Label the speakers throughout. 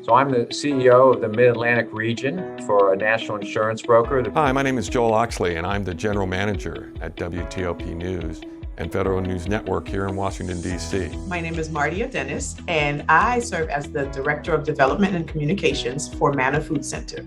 Speaker 1: So I'm the CEO of the Mid-Atlantic region for a national insurance broker.
Speaker 2: Hi, my name is Joel Oxley, and I'm the General Manager at WTOP News and Federal News Network here in Washington, D.C.
Speaker 3: My name is Martia Dennis, and I serve as the Director of Development and Communications for Manna Food Center.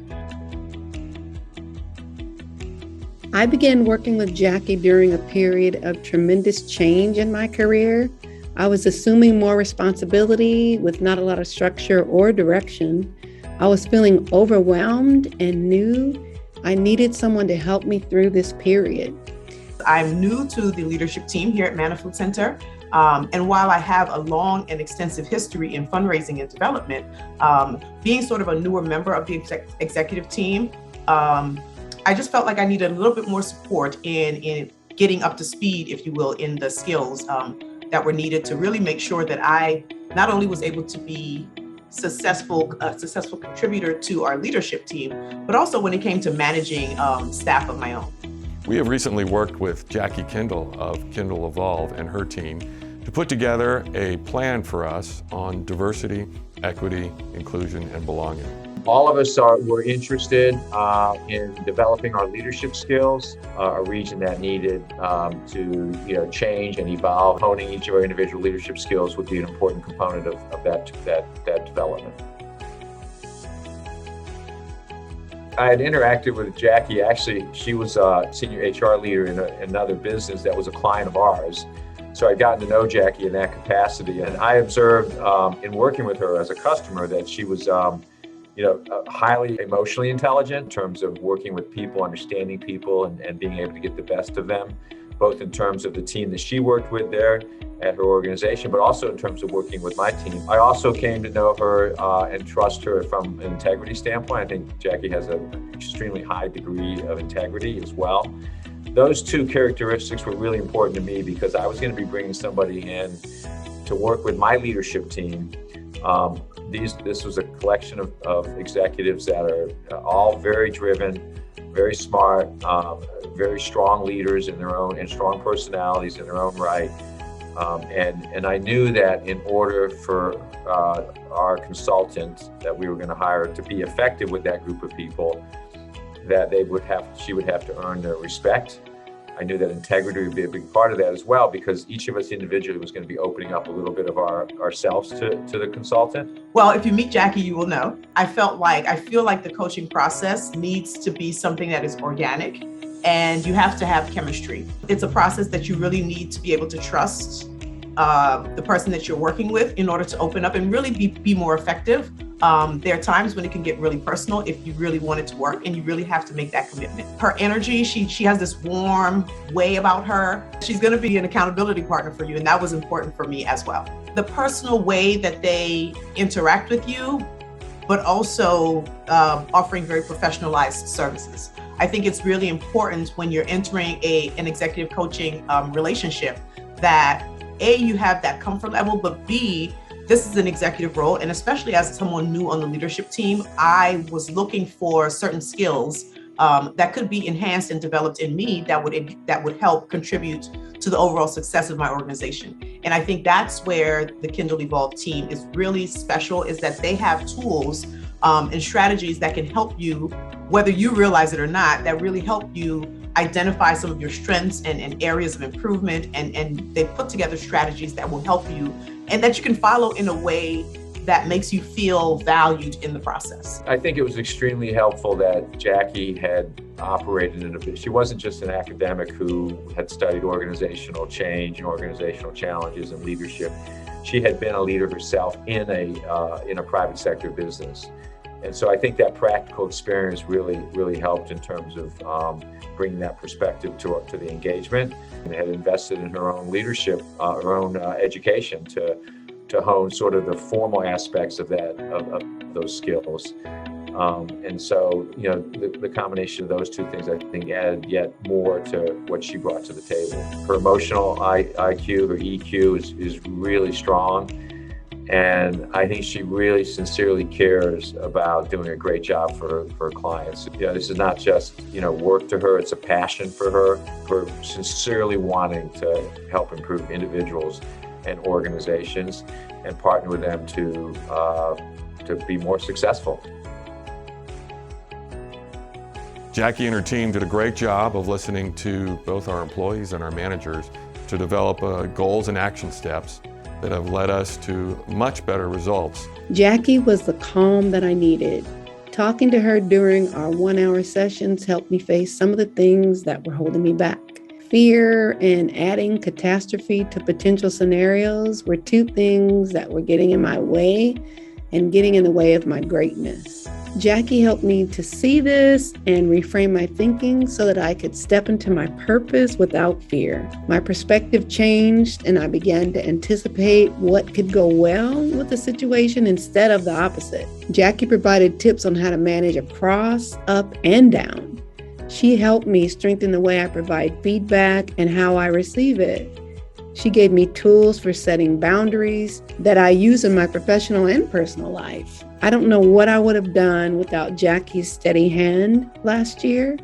Speaker 4: I began working with Jackie during a period of tremendous change in my career. I was assuming more responsibility with not a lot of structure or direction. I was feeling overwhelmed and knew I needed someone to help me through this period.
Speaker 3: I'm new to the leadership team here at Manna Food Center. And while I have a long and extensive history in fundraising and development, being sort of a newer member of the executive team, I just felt like I needed a little bit more support in getting up to speed, if you will, in the skills that were needed to really make sure that I not only was able to be a successful contributor to our leadership team, but also when it came to managing staff of my own.
Speaker 2: We have recently worked with Jackie Kindall of Kindall Evolve and her team to put together a plan for us on diversity, equity, inclusion, and belonging.
Speaker 1: All of us were interested in developing our leadership skills, a region that needed to change and evolve. Honing each of our individual leadership skills would be an important component of that development. I had interacted with Jackie. Actually, she was a senior HR leader in another business that was a client of ours. So I'd gotten to know Jackie in that capacity. And I observed in working with her as a customer that she was highly emotionally intelligent in terms of working with people, understanding people, and being able to get the best of them, both in terms of the team that she worked with there at her organization, but also in terms of working with my team. I also came to know her and trust her from an integrity standpoint. I think Jackie has an extremely high degree of integrity as well. Those two characteristics were really important to me because I was going to be bringing somebody in to work with my leadership team. This was a collection of executives that are all very driven, very smart, very strong leaders in their own, and strong personalities in their own right. And I knew that in order for our consultant that we were going to hire to be effective with that group of people, that she would have to earn their respect. I knew that integrity would be a big part of that as well, because each of us individually was going to be opening up a little bit of ourselves to the consultant.
Speaker 3: Well, if you meet Jackie, you will know. I feel like the coaching process needs to be something that is organic, and you have to have chemistry. It's a process that you really need to be able to trust the person that you're working with in order to open up and really be more effective. There are times when it can get really personal if you really want it to work, and you really have to make that commitment. Her energy, she has this warm way about her. She's going to be an accountability partner for you, and that was important for me as well. The personal way that they interact with you, but also offering very professionalized services. I think it's really important when you're entering an executive coaching relationship that A, you have that comfort level, but B, this is an executive role, and especially as someone new on the leadership team, I was looking for certain skills that could be enhanced and developed in me that would help contribute to the overall success of my organization. And I think that's where the Kindall Evolve team is really special, is that they have tools and strategies that can help you, whether you realize it or not, that really help you identify some of your strengths and areas of improvement, and they put together strategies that will help you and that you can follow in a way that makes you feel valued in the process.
Speaker 1: I think it was extremely helpful that Jackie had operated in a bit. She wasn't just an academic who had studied organizational change and organizational challenges and leadership. She had been a leader herself in a private sector business. And so I think that practical experience really helped in terms of bringing that perspective to the engagement, and had invested in her own leadership, her own education to hone sort of the formal aspects of those skills. And so, the combination of those two things, I think, added yet more to what she brought to the table. Her emotional IQ, her EQ is really strong. And I think she really sincerely cares about doing a great job for her clients. This is not just, work to her, it's a passion for her, for sincerely wanting to help improve individuals and organizations and partner with them to be more successful.
Speaker 2: Jackie and her team did a great job of listening to both our employees and our managers to develop goals and action steps that have led us to much better results.
Speaker 4: Jackie was the calm that I needed. Talking to her during our 1-hour sessions helped me face some of the things that were holding me back. Fear and adding catastrophe to potential scenarios were two things that were getting in my way and getting in the way of my greatness. Jackie helped me to see this and reframe my thinking so that I could step into my purpose without fear. My perspective changed and I began to anticipate what could go well with the situation instead of the opposite. Jackie provided tips on how to manage across, up, and down. She helped me strengthen the way I provide feedback and how I receive it. She gave me tools for setting boundaries that I use in my professional and personal life. I don't know what I would have done without Jackie's steady hand last year.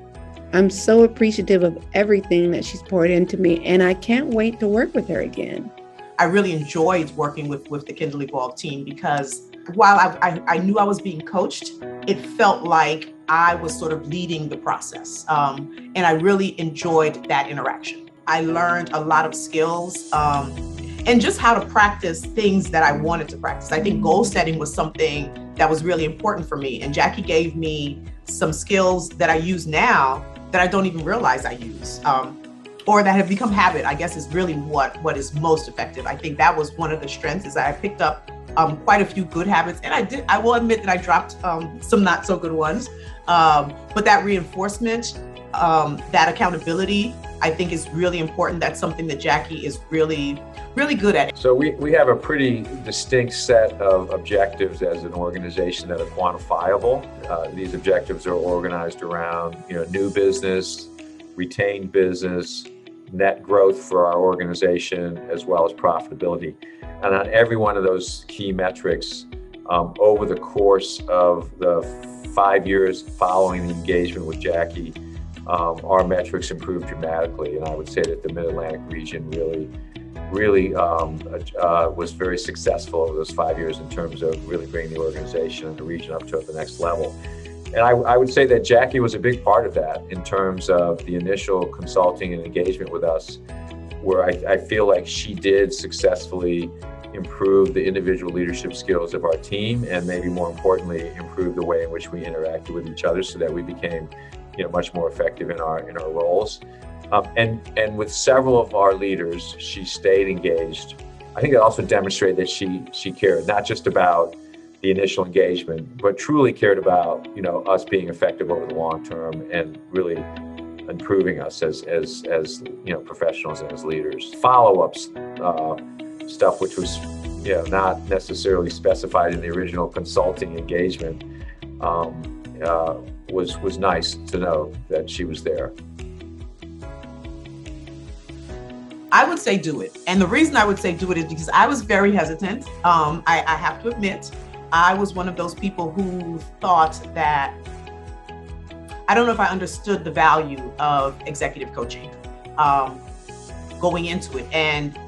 Speaker 4: I'm so appreciative of everything that she's poured into me, and I can't wait to work with her again.
Speaker 3: I really enjoyed working with the Kindall Evolve team because while I knew I was being coached, it felt like I was sort of leading the process. And I really enjoyed that interaction. I learned a lot of skills and just how to practice things that I wanted to practice. I think goal setting was something that was really important for me. And Jackie gave me some skills that I use now that I don't even realize I use, or that have become habit, I guess is really what is most effective. I think that was one of the strengths, is that I picked up quite a few good habits. And I will admit that I dropped some not so good ones. But that reinforcement, that accountability, I think is really important. That's something that Jackie is really, really good at.
Speaker 1: So we have a pretty distinct set of objectives as an organization that are quantifiable. These objectives are organized around, new business, retained business, net growth for our organization, as well as profitability. And on every one of those key metrics, over the course of the 5 years following the engagement with Jackie, our metrics improved dramatically. And I would say that the Mid-Atlantic region really was very successful over those 5 years in terms of really bringing the organization and the region up to the next level. And I would say that Jackie was a big part of that in terms of the initial consulting and engagement with us, where I feel like she did successfully improve the individual leadership skills of our team, and maybe more importantly, improve the way in which we interacted with each other so that we became much more effective in our roles. And with several of our leaders, she stayed engaged. I think it also demonstrated that she cared, not just about the initial engagement, but truly cared about us being effective over the long term and really improving us as professionals and as leaders. Follow-ups stuff, which was not necessarily specified in the original consulting engagement, was nice to know that she was there.
Speaker 3: I would say do it. And the reason I would say do it is because I was very hesitant. I have to admit, I was one of those people who thought that, I don't know if I understood the value of executive coaching going into it. And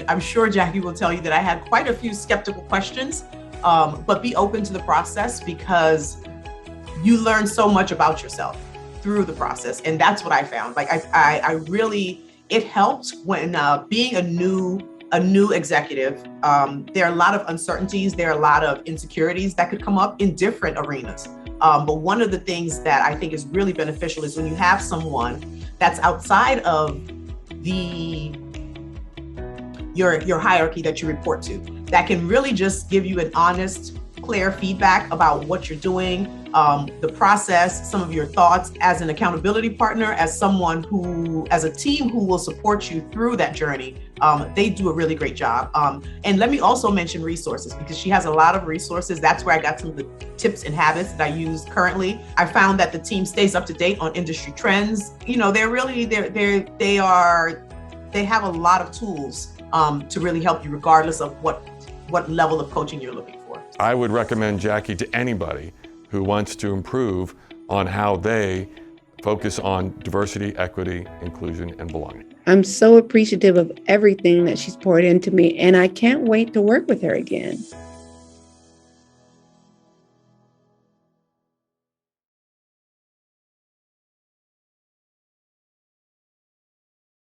Speaker 3: I'm sure Jackie will tell you that I had quite a few skeptical questions, but be open to the process, because you learn so much about yourself through the process. And that's what I found. Like I really, it helped when being a new executive, there are a lot of uncertainties, there are a lot of insecurities that could come up in different arenas. But one of the things that I think is really beneficial is when you have someone that's outside of your hierarchy that you report to, that can really just give you an honest, clear feedback about what you're doing, the process, some of your thoughts, as an accountability partner, as someone who, as a team who will support you through that journey. They do a really great job. And let me also mention resources, because she has a lot of resources. That's where I got some of the tips and habits that I use currently. I found that the team stays up to date on industry trends. They're really, they have a lot of tools to really help you, regardless of what level of coaching you're looking for.
Speaker 2: I would recommend Jackie to anybody who wants to improve on how they focus on diversity, equity, inclusion, and belonging.
Speaker 4: I'm so appreciative of everything that she's poured into me, and I can't wait to work with her again.